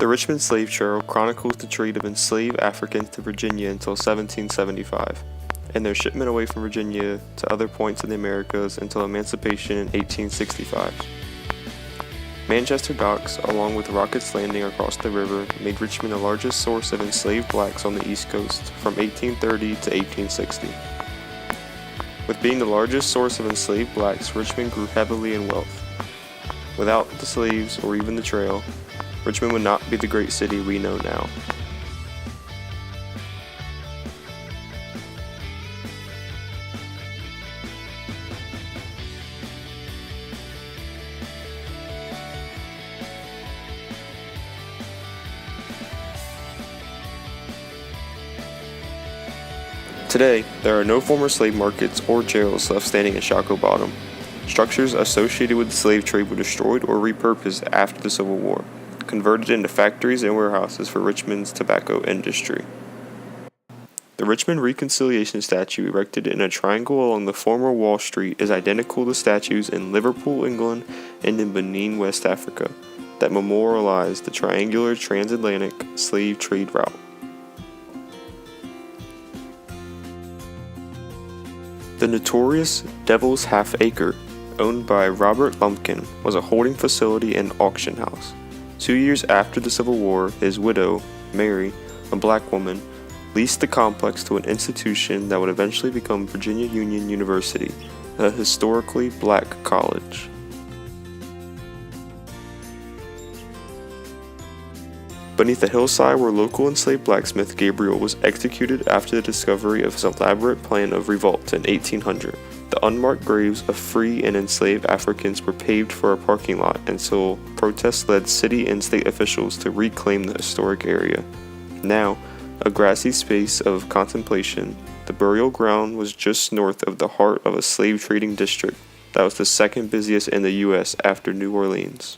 The Richmond slave trail chronicles the trade of enslaved Africans to Virginia until 1775, and their shipment away from Virginia to other points in the Americas until emancipation in 1865. Manchester docks, along with Rocket's Landing across the river, made Richmond the largest source of enslaved blacks on the East Coast from 1830 to 1860. With being the largest source of enslaved blacks, Richmond grew heavily in wealth. Without the slaves or even the trail, Richmond would not be the great city we know now. Today, there are no former slave markets or jails left standing in Shockoe Bottom. Structures associated with the slave trade were destroyed or repurposed after the Civil War, converted into factories and warehouses for Richmond's tobacco industry. The Richmond Reconciliation statue erected in a triangle along the former Wall Street is identical to statues in Liverpool, England, and in Benin, West Africa, that memorialize the triangular transatlantic slave trade route. The notorious Devil's Half Acre, owned by Robert Lumpkin, was a holding facility and auction house. 2 years after the Civil War, his widow, Mary, a black woman, leased the complex to an institution that would eventually become Virginia Union University, a historically black college. Beneath the hillside where local enslaved blacksmith Gabriel was executed after the discovery of his elaborate plan of revolt in 1800, the unmarked graves of free and enslaved Africans were paved for a parking lot until protests led city and state officials to reclaim the historic area. Now, a grassy space of contemplation, the burial ground was just north of the heart of a slave trading district that was the second busiest in the U.S. after New Orleans.